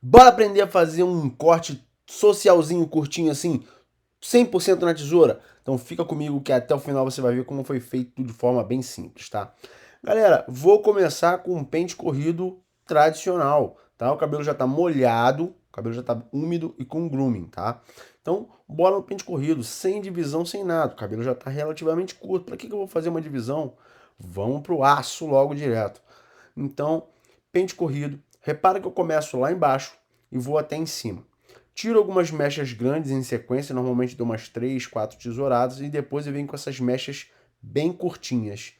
Bora aprender a fazer um corte socialzinho, curtinho assim, 100% na tesoura? Então fica comigo que até o final você vai ver como foi feito de forma bem simples, tá? Galera, vou começar com um pente corrido tradicional, tá? O cabelo já tá molhado, o cabelo já tá úmido e com grooming, tá? Então, bora no pente corrido, sem divisão, sem nada. O cabelo já tá relativamente curto. Para que eu vou fazer uma divisão? Vamos pro aço logo direto. Então, pente corrido. Repara que eu começo lá embaixo e vou até em cima. Tiro algumas mechas grandes em sequência, normalmente dou umas 3, 4 tesouradas e depois eu venho com essas mechas bem curtinhas,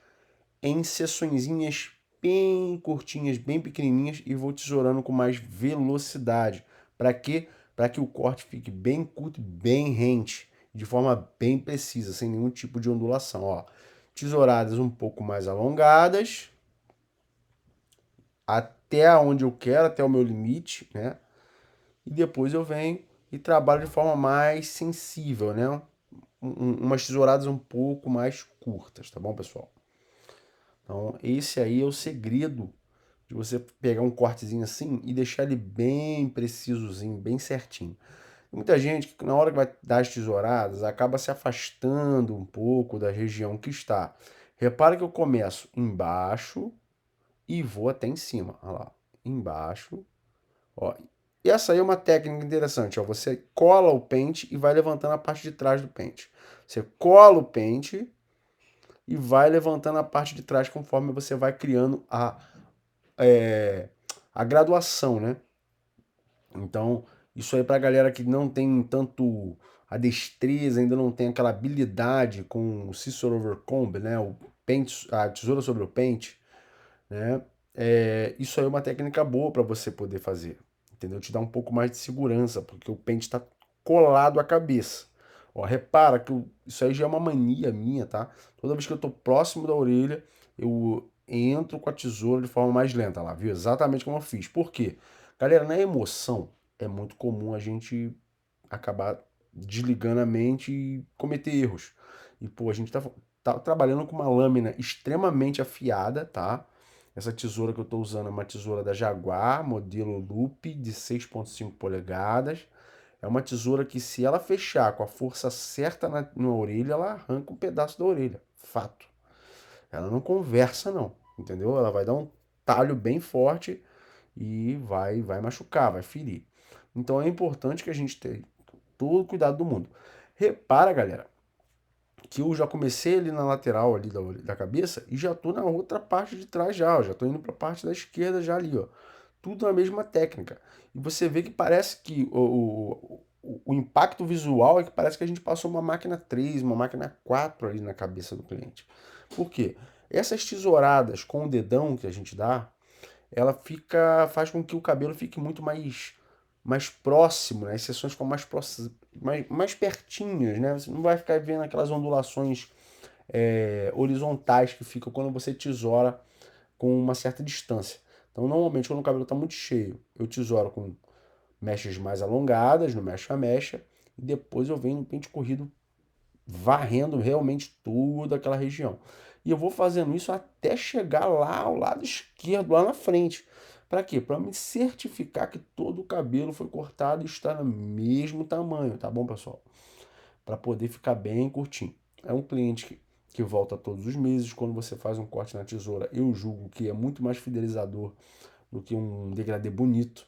em seçõezinhas bem curtinhas, bem pequenininhas e vou tesourando com mais velocidade. Para quê? Para que o corte fique bem curto e bem rente, de forma bem precisa, sem nenhum tipo de ondulação. Ó, tesouradas um pouco mais alongadas, até onde eu quero, até o meu limite, né? E depois eu venho e trabalho de forma mais sensível, né? Umas tesouradas um pouco mais curtas, tá bom, pessoal? Então, esse aí é o segredo de você pegar um cortezinho assim e deixar ele bem precisozinho, bem certinho. Muita gente que na hora que vai dar as tesouradas acaba se afastando um pouco da região que está. Repara que eu começo embaixo e vou até em cima. Olha lá, embaixo. Ó, e essa aí é uma técnica interessante. Ó, você cola o pente e vai levantando a parte de trás do pente. Você cola o pente e vai levantando a parte de trás conforme você vai criando é, a graduação, né? Então, isso aí pra galera que não tem tanto a destreza, ainda não tem aquela habilidade com o scissor over comb, né? O pente, a tesoura sobre o pente, né? Isso aí é uma técnica boa para você poder fazer, entendeu? Te dá um pouco mais de segurança, porque o pente está colado à cabeça. Ó, repara que isso aí já é uma mania minha, tá? Toda vez que eu tô próximo da orelha, eu entro com a tesoura de forma mais lenta lá, viu? Exatamente como eu fiz. Por quê? Galera, na emoção é muito comum a gente acabar desligando a mente e cometer erros. E, pô, a gente tá trabalhando com uma lâmina extremamente afiada, tá? Essa tesoura que eu estou usando é uma tesoura da Jaguar, modelo Loop, de 6,5 polegadas. É uma tesoura que, se ela fechar com a força certa na orelha, ela arranca um pedaço da orelha. Fato. Ela não conversa, não. Entendeu? Ela vai dar um talho bem forte e vai machucar, vai ferir. Então é importante que a gente tenha todo o cuidado do mundo. Repara, galera, que eu já comecei ali na lateral ali da cabeça e já tô na outra parte de trás já, ó, já tô indo para a parte da esquerda já ali, ó. Tudo na mesma técnica. E você vê que parece que o impacto visual é que parece que a gente passou uma máquina 3, uma máquina 4 ali na cabeça do cliente. Por quê? Essas tesouradas com o dedão que a gente dá, ela faz com que o cabelo fique muito mais próximo, né? As seções ficam mais próximas, mais pertinhas, né? Você não vai ficar vendo aquelas ondulações horizontais que ficam quando você tesoura com uma certa distância. Então, normalmente, quando o cabelo está muito cheio, eu tesouro com mechas mais alongadas, no mecha a mecha, e depois eu venho no pente corrido varrendo realmente toda aquela região. E eu vou fazendo isso até chegar lá ao lado esquerdo, lá na frente. Para quê? Para me certificar que todo o cabelo foi cortado e está no mesmo tamanho, tá bom, pessoal? Para poder ficar bem curtinho. É um cliente que volta todos os meses. Quando você faz um corte na tesoura, eu julgo que é muito mais fidelizador do que um degradê bonito.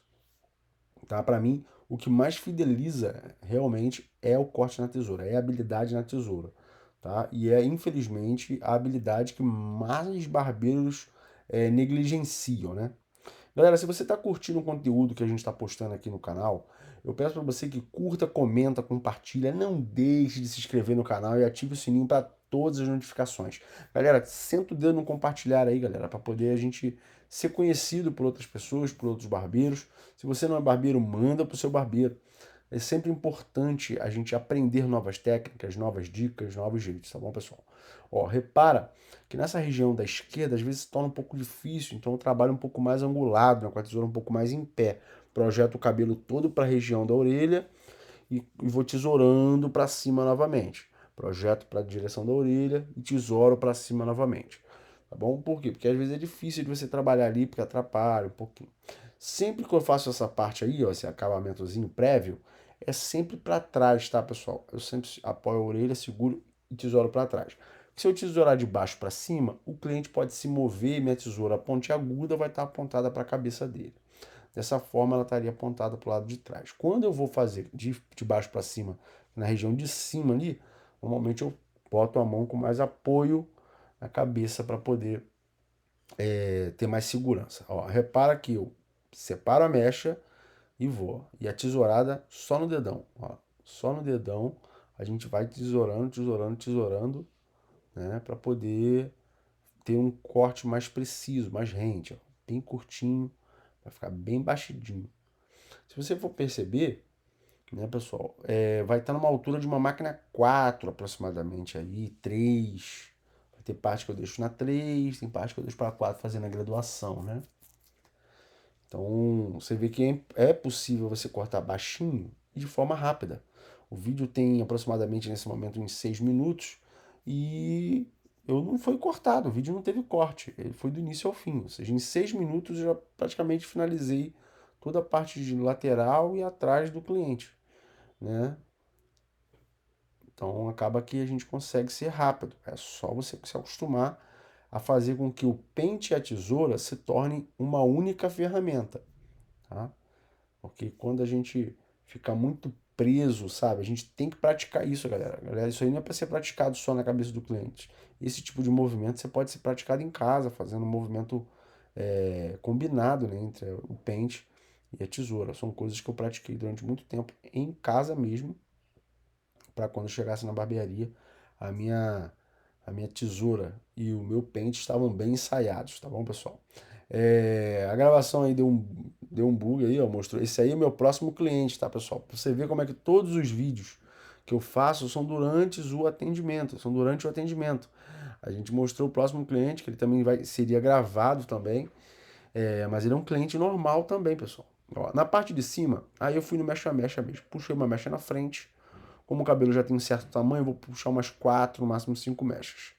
Tá? Para mim, o que mais fideliza realmente é o corte na tesoura, é a habilidade na tesoura. Tá? E é, infelizmente, a habilidade que mais barbeiros negligenciam, né? Galera, se você está curtindo o conteúdo que a gente está postando aqui no canal, eu peço para você que curta, comenta, compartilha, não deixe de se inscrever no canal e ative o sininho para todas as notificações. Galera, senta o dedo no compartilhar aí, galera, para poder a gente ser conhecido por outras pessoas, por outros barbeiros. Se você não é barbeiro, manda para o seu barbeiro. É sempre importante a gente aprender novas técnicas, novas dicas, novos jeitos, tá bom, pessoal? Ó, repara que nessa região da esquerda às vezes se torna um pouco difícil, então eu trabalho um pouco mais angulado, né, com a tesoura um pouco mais em pé. Projeto o cabelo todo para a região da orelha e vou tesourando para cima novamente. Projeto para a direção da orelha e tesouro para cima novamente. Tá bom? Por quê? Porque às vezes é difícil de você trabalhar ali porque atrapalha um pouquinho. Sempre que eu faço essa parte aí, ó, esse acabamentozinho prévio, é sempre para trás, tá, pessoal? Eu sempre apoio a orelha, seguro e tesouro para trás. Se eu tesourar de baixo para cima, o cliente pode se mover e minha tesoura pontiaguda vai estar apontada para a cabeça dele. Dessa forma, ela estaria apontada para o lado de trás. Quando eu vou fazer de baixo para cima, na região de cima ali, normalmente eu boto a mão com mais apoio na cabeça para poder ter mais segurança. Ó, repara que eu separo a mecha e vou. E a tesourada só no dedão. Ó, só no dedão a gente vai tesourando, tesourando, tesourando, né? Para poder ter um corte mais preciso, mais rente. Ó, bem curtinho, para ficar bem baixidinho. Se você for perceber, né, pessoal, vai estar numa altura de uma máquina 4 aproximadamente aí, 3. Vai ter parte que eu deixo na 3, tem parte que eu deixo para 4 fazendo a graduação, né? Então, você vê que é possível você cortar baixinho e de forma rápida. O vídeo tem aproximadamente nesse momento uns 6 minutos e eu não foi cortado, o vídeo não teve corte, ele foi do início ao fim. Ou seja, em 6 minutos eu já praticamente finalizei toda a parte de lateral e atrás do cliente, né? Então acaba que a gente consegue ser rápido. É só você se acostumar a fazer com que o pente e a tesoura se tornem uma única ferramenta, tá? Porque quando a gente fica muito preso, sabe? A gente tem que praticar isso, galera. Galera, isso aí não é para ser praticado só na cabeça do cliente. Esse tipo de movimento você pode ser praticado em casa, fazendo um movimento combinado, né, entre o pente e a tesoura. São coisas que eu pratiquei durante muito tempo em casa mesmo, para quando eu chegasse na barbearia, a minha, a minha tesoura e o meu pente estavam bem ensaiados, tá bom, pessoal? A gravação aí deu um bug aí, ó, mostrou. Esse aí é o meu próximo cliente, tá, pessoal? Pra você ver como é que todos os vídeos que eu faço são durante o atendimento, são durante o atendimento. A gente mostrou o próximo cliente, que ele também seria gravado também, mas ele é um cliente normal também, pessoal. Ó, na parte de cima, aí eu fui no mecha-mecha mesmo, puxei uma mecha na frente, como o cabelo já tem um certo tamanho, eu vou puxar umas 4, no máximo 5 mechas.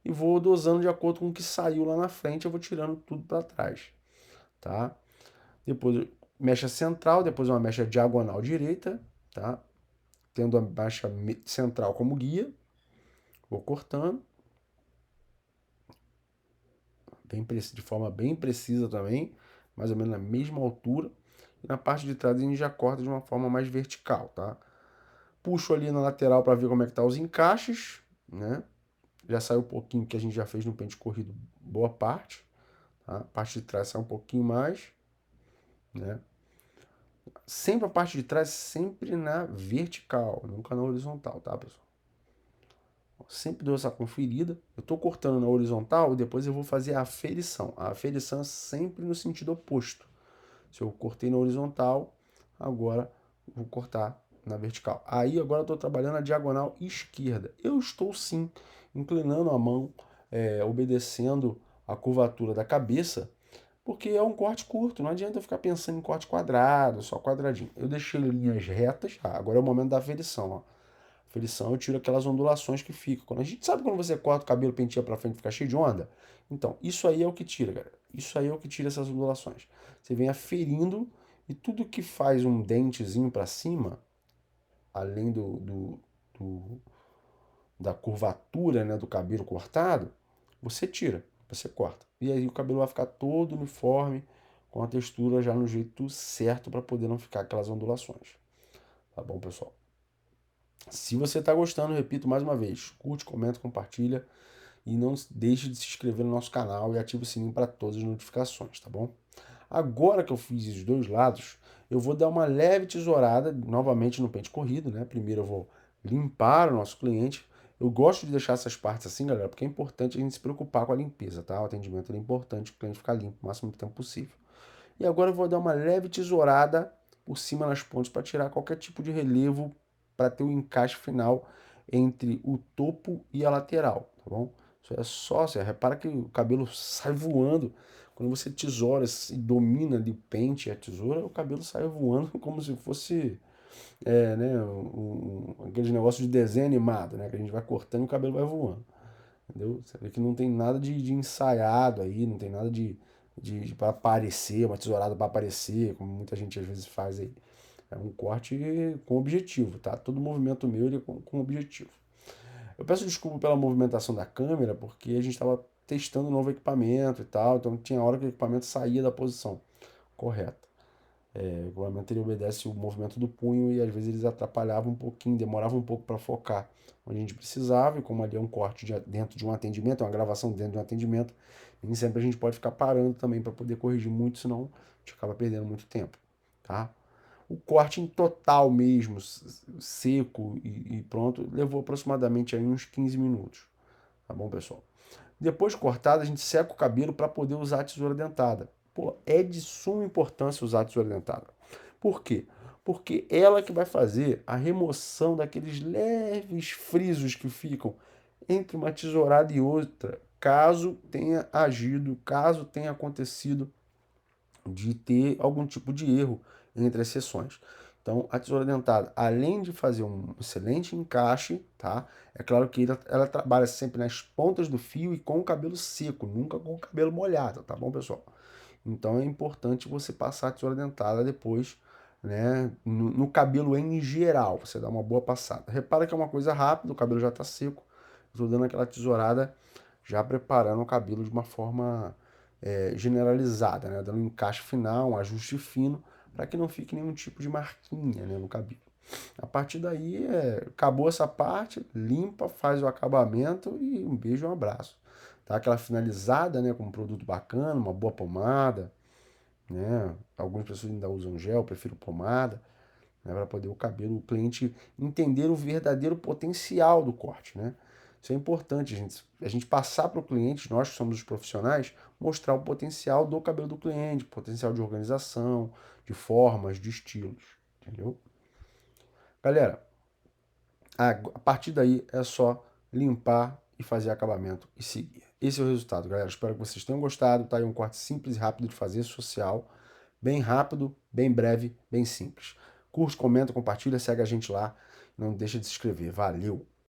E vou dosando de acordo com o que saiu lá na frente, eu vou tirando tudo para trás, tá? Depois mecha central, depois uma mecha diagonal direita, tá? Tendo a mecha central como guia, vou cortando de forma bem precisa também, mais ou menos na mesma altura. E na parte de trás a gente já corta de uma forma mais vertical, tá? Puxo ali na lateral para ver como é que tá os encaixes, né? Já saiu um pouquinho que a gente já fez no pente corrido, boa parte, tá? A parte de trás sai um pouquinho mais, né? Sempre a parte de trás, sempre na vertical, nunca na horizontal, tá, pessoal? Sempre dou essa conferida. Eu tô cortando na horizontal e depois eu vou fazer a aferição. A aferição é sempre no sentido oposto. Se eu cortei na horizontal, agora vou cortar na vertical. Aí agora eu estou trabalhando a diagonal esquerda. Eu estou sim inclinando a mão, obedecendo a curvatura da cabeça, porque é um corte curto. Não adianta eu ficar pensando em corte quadrado, só quadradinho. Eu deixei linhas retas. Agora é o momento da aferição. Ó. Aferição eu tiro aquelas ondulações que ficam. Quando a gente sabe quando você corta o cabelo, penteia para frente, fica cheio de onda? Então, isso aí é o que tira, galera. Isso aí é o que tira essas ondulações. Você vem aferindo e tudo que faz um dentezinho para cima, além do- da curvatura, né, do cabelo cortado, você tira, você corta. E aí o cabelo vai ficar todo uniforme, com a textura já no jeito certo para poder não ficar aquelas ondulações. Tá bom, pessoal? Se você está gostando, repito mais uma vez, curte, comenta, compartilha e não deixe de se inscrever no nosso canal e ative o sininho para todas as notificações, tá bom? Agora que eu fiz os dois lados, eu vou dar uma leve tesourada novamente no pente corrido, né? Primeiro eu vou limpar o nosso cliente. Eu gosto de deixar essas partes assim, galera, porque é importante a gente se preocupar com a limpeza, tá? O atendimento é importante, o cliente ficar limpo o máximo de tempo possível. E agora eu vou dar uma leve tesourada por cima nas pontas para tirar qualquer tipo de relevo para ter o encaixe final entre o topo e a lateral, tá bom? Isso é só, você repara que o cabelo sai voando. Quando você tesoura e domina ali o pente e a tesoura, o cabelo sai voando como se fosse né, aquele negócio de desenho animado, né? Que a gente vai cortando e o cabelo vai voando. Entendeu? Você vê que não tem nada de ensaiado aí, não tem nada para aparecer, uma tesourada para aparecer, como muita gente às vezes faz aí. É um corte com objetivo, tá? Todo movimento meu ele é com objetivo. Eu peço desculpa pela movimentação da câmera, porque a gente estava testando um novo equipamento e tal, então tinha hora que o equipamento saía da posição correta. O equipamento ele obedece o movimento do punho e às vezes eles atrapalhavam um pouquinho, demoravam um pouco para focar onde a gente precisava, e como ali é um corte dentro de um atendimento, é uma gravação dentro de um atendimento, nem sempre a gente pode ficar parando também para poder corrigir muito, senão a gente acaba perdendo muito tempo, tá? O corte em total mesmo, seco e pronto, levou aproximadamente aí uns 15 minutos, tá bom, pessoal? Depois cortado, a gente seca o cabelo para poder usar a tesoura dentada. Pô, é de suma importância usar a tesoura dentada. Por quê? Porque ela que vai fazer a remoção daqueles leves frisos que ficam entre uma tesourada e outra, caso tenha agido, caso tenha acontecido de ter algum tipo de erro entre as seções. Então, a tesoura dentada, além de fazer um excelente encaixe, tá? É claro que ela trabalha sempre nas pontas do fio e com o cabelo seco, nunca com o cabelo molhado, tá bom, pessoal? Então, é importante você passar a tesoura dentada depois, né? No cabelo em geral, você dá uma boa passada. Repara que é uma coisa rápida, o cabelo já está seco. Estou dando aquela tesourada, já preparando o cabelo de uma forma generalizada, né? Dando um encaixe final, um ajuste fino, para que não fique nenhum tipo de marquinha, né, no cabelo. A partir daí, acabou essa parte, limpa, faz o acabamento e um beijo e um abraço. Tá aquela finalizada, né, com um produto bacana, uma boa pomada, né? Algumas pessoas ainda usam gel, eu prefiro pomada, né, para poder o cliente entender o verdadeiro potencial do corte, né? Isso é importante, a gente passar para o cliente, nós que somos os profissionais, mostrar o potencial do cabelo do cliente, potencial de organização, de formas, de estilos, entendeu? Galera, a partir daí é só limpar e fazer acabamento e seguir. Esse é o resultado, galera. Espero que vocês tenham gostado. Tá aí um corte simples e rápido de fazer, social. Bem rápido, bem breve, bem simples. Curte, comenta, compartilha, segue a gente lá. Não deixa de se inscrever. Valeu!